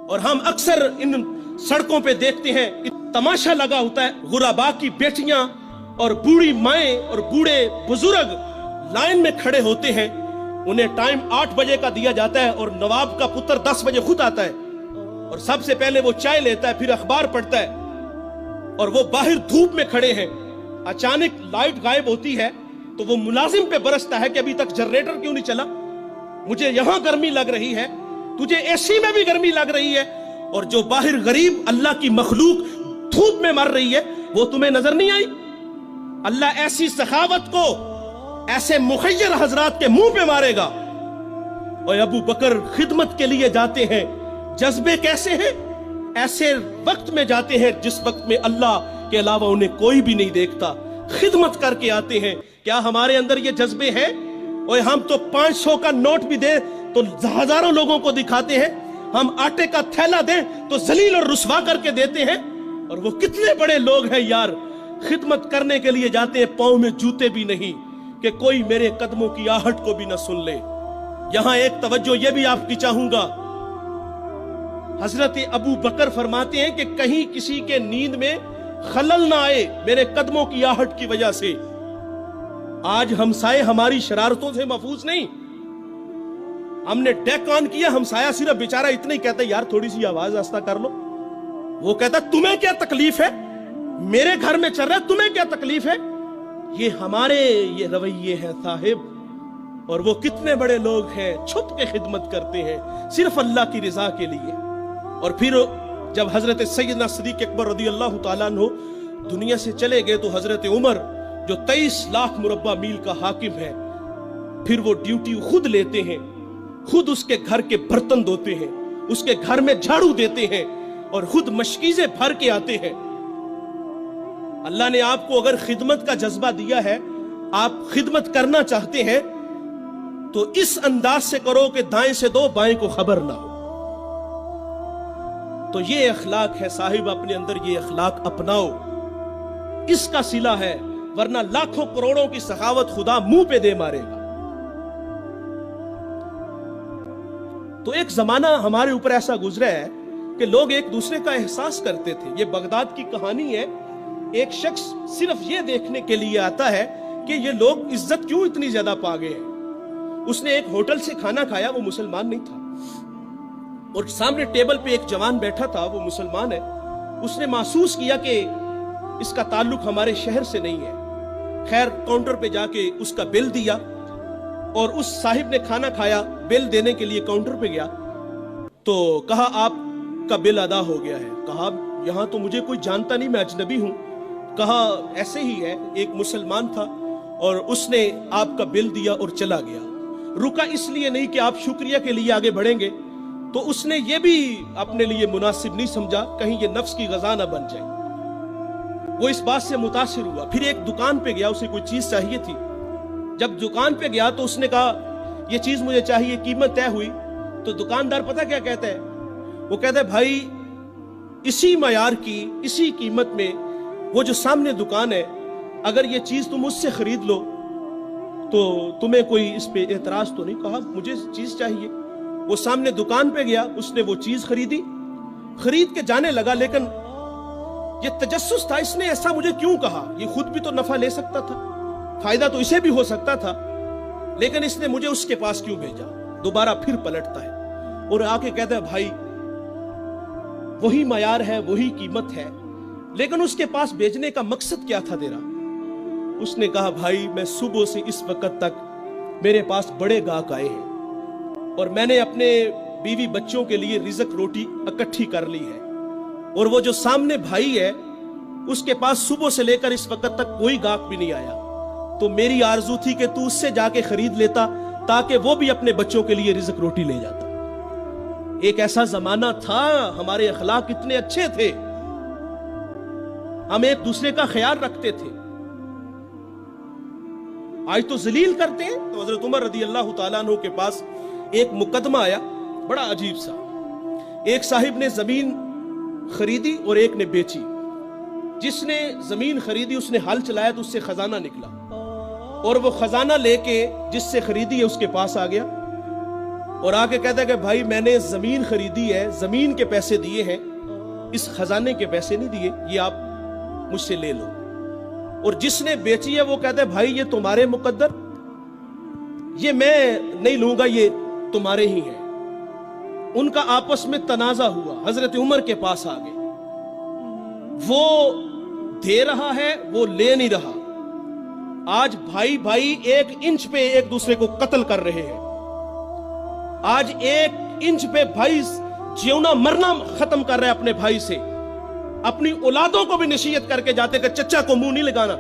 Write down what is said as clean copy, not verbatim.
اور ہم اکثر ان سڑکوں پہ دیکھتے ہیں تماشا لگا ہوتا ہے، غربا کی بیٹیاں اور بوڑھی مائیں اور بوڑھے بزرگ لائن میں کھڑے ہوتے ہیں، انہیں ٹائم 8 بجے کا دیا جاتا ہے اور نواب کا پتر 10 بجے خود آتا ہے اور سب سے پہلے وہ چائے لیتا ہے، پھر اخبار پڑھتا ہے، اور وہ باہر دھوپ میں کھڑے ہیں، اچانک لائٹ غائب ہوتی ہے تو وہ ملازم پہ برستا ہے کہ ابھی تک جنریٹر کیوں نہیں چلا، مجھے یہاں گرمی لگ رہی ہے، تجھے اے سی میں بھی گرمی لگ رہی ہے، اور جو باہر غریب اللہ کی مخلوق دھوپ میں مر رہی ہے وہ تمہیں نظر نہیں آئی؟ اللہ ایسی سخاوت کو ایسے مخیر حضرات کے منہ پہ مارے گا۔ اور ابو بکر خدمت کے لیے جاتے ہیں، جذبے کیسے ہیں؟ ایسے وقت میں جاتے ہیں جس وقت میں اللہ کے علاوہ انہیں کوئی بھی نہیں دیکھتا، خدمت کر کے آتے ہیں۔ کیا ہمارے اندر یہ جذبے ہیں؟ اور ہم تو 500 کا نوٹ بھی دیں تو ہزاروں لوگوں کو دکھاتے ہیں، ہم آٹے کا تھیلا دیں تو ذلیل اور رسوا کر کے دیتے ہیں، اور وہ کتنے بڑے لوگ ہیں یار، خدمت کرنے کے لیے جاتے ہیں، پاؤں میں جوتے بھی نہیں کہ کوئی میرے قدموں کی آہٹ کو بھی نہ سن لے۔ یہاں ایک توجہ یہ بھی آپ کی چاہوں گا، حضرت ابو بکر فرماتے ہیں کہ کہیں کسی کے نیند میں خلل نہ آئے میرے قدموں کی آہٹ کی وجہ سے۔ آج ہمسائے ہماری شرارتوں سے محفوظ نہیں، ہم نے ڈیک آن کیا، ہمسایہ صرف بیچارہ اتنا ہی کہتا ہے یار تھوڑی سی آواز آہستہ کر لو، وہ کہتا ہے تمہیں کیا تکلیف ہے، میرے گھر میں چل رہا ہے تمہیں کیا تکلیف ہے؟ یہ ہمارے یہ رویے ہیں صاحب، اور وہ کتنے بڑے لوگ ہیں چھپ کے خدمت کرتے ہیں صرف اللہ کی رضا کے لیے۔ اور پھر جب حضرت سیدنا صدیق اکبر رضی اللہ تعالیٰ عنہ دنیا سے چلے گئے تو حضرت عمر جو 23 لاکھ مربع میل کا حاکم ہے، پھر وہ ڈیوٹی خود لیتے ہیں، خود اس کے گھر کے برتن دھوتے ہیں، اس کے گھر میں جھاڑو دیتے ہیں اور خود مشکیزیں بھر کے آتے ہیں۔ اللہ نے آپ کو اگر خدمت کا جذبہ دیا ہے، آپ خدمت کرنا چاہتے ہیں تو اس انداز سے کرو کہ دائیں سے دو بائیں کو خبر نہ ہو۔ تو یہ اخلاق ہے صاحب، اپنے اندر یہ اخلاق اپناؤ، اس کا صلہ ہے، ورنہ لاکھوں کروڑوں کی سخاوت خدا منہ پہ دے مارے گا۔ تو ایک زمانہ ہمارے اوپر ایسا گزرا ہے کہ لوگ ایک دوسرے کا احساس کرتے تھے۔ یہ بغداد کی کہانی ہے، ایک شخص صرف یہ دیکھنے کے لیے آتا ہے کہ یہ لوگ عزت کیوں اتنی زیادہ پا گئے ہیں۔ اس نے ایک ہوٹل سے کھانا کھایا، وہ مسلمان نہیں تھا، اور سامنے ٹیبل پہ ایک جوان بیٹھا تھا، وہ مسلمان ہے۔ اس نے محسوس کیا کہ اس کا تعلق ہمارے شہر سے نہیں ہے۔ خیر کاؤنٹر پہ جا کے اس کا بل دیا، اور اس صاحب نے کھانا کھایا، بل دینے کے لیے کاؤنٹر پہ گیا تو کہا آپ کا بل ادا ہو گیا ہے۔ کہا یہاں تو مجھے کوئی جانتا نہیں، میں اجنبی ہوں۔ کہا ایسے ہی ہے، ایک مسلمان تھا اور اس نے آپ کا بل دیا اور چلا گیا۔ رکا اس لیے نہیں کہ آپ شکریہ کے لیے آگے بڑھیں گے، تو اس نے یہ بھی اپنے لیے مناسب نہیں سمجھا کہیں یہ نفس کی غذا نہ بن جائے۔ وہ اس بات سے متاثر ہوا، پھر ایک دکان پہ گیا، اسے کوئی چیز چاہیے تھی۔ جب دکان پہ گیا تو اس نے کہا یہ چیز مجھے چاہیے، قیمت طے ہوئی تو دکاندار پتہ کیا کہتا ہے؟ وہ کہتا ہے بھائی اسی معیار کی، اسی قیمت میں وہ جو سامنے دکان ہے، اگر یہ چیز تم اس سے خرید لو تو تمہیں کوئی اس پہ اعتراض تو نہیں؟ کہا مجھے چیز چاہیے۔ وہ سامنے دکان پہ گیا، اس نے وہ چیز خریدی، خرید کے جانے لگا، لیکن یہ تجسس تھا، اس نے ایسا مجھے کیوں کہا؟ یہ خود بھی تو نفع لے سکتا تھا، فائدہ تو اسے بھی ہو سکتا تھا، لیکن اس نے مجھے اس کے پاس کیوں بھیجا؟ دوبارہ پھر پلٹتا ہے اور آ کے کہتا ہے بھائی وہی معیار ہے، وہی قیمت ہے، لیکن اس کے پاس بھیجنے کا مقصد کیا تھا تیرا؟ اس نے کہا بھائی میں صبح سے اس وقت تک میرے پاس بڑے گاہک آئے ہیں اور میں نے اپنے بیوی بچوں کے لیے رزق روٹی اکٹھی کر لی ہے، اور وہ جو سامنے بھائی ہے اس کے پاس صبح سے لے کر اس وقت تک کوئی گاہک بھی نہیں آیا، تو میری آرزو تھی کہ تو اس سے جا کے خرید لیتا تاکہ وہ بھی اپنے بچوں کے لیے رزق روٹی لے جاتا۔ ایک ایسا زمانہ تھا، ہمارے اخلاق اتنے اچھے تھے، ہم ایک دوسرے کا خیال رکھتے تھے۔ آج تو ذلیل کرتے ہیں۔ تو حضرت عمر رضی اللہ تعالیٰ عنہ کے پاس ایک مقدمہ آیا بڑا عجیب سا، ایک صاحب نے زمین خریدی اور ایک نے بیچی۔ جس نے زمین خریدی اس نے ہل چلایا تو اس سے خزانہ نکلا، اور وہ خزانہ لے کے جس سے خریدی ہے اس کے پاس آ گیا، اور آ کے کہتا ہے کہ بھائی میں نے زمین خریدی ہے، زمین کے پیسے دیے ہیں، اس خزانے کے پیسے نہیں دیے، یہ آپ مجھ سے لے لو۔ اور جس نے بیچی ہے وہ کہتا ہے بھائی یہ تمہارے مقدر، یہ میں نہیں لوں گا، یہ تمہارے ہی ہیں۔ ان کا آپس میں تنازع ہوا، حضرت عمر کے پاس آ گئے، وہ دے رہا ہے، وہ لے نہیں رہا۔ آج بھائی بھائی 1 انچ پہ ایک دوسرے کو قتل کر رہے ہیں، آج 1 انچ پہ بھائی جیونا مرنا ختم کر رہے ہیں اپنے بھائی سے، اپنی اولادوں کو بھی نصیحت کر کے جاتے کہ چچا کو منہ نہیں لگانا۔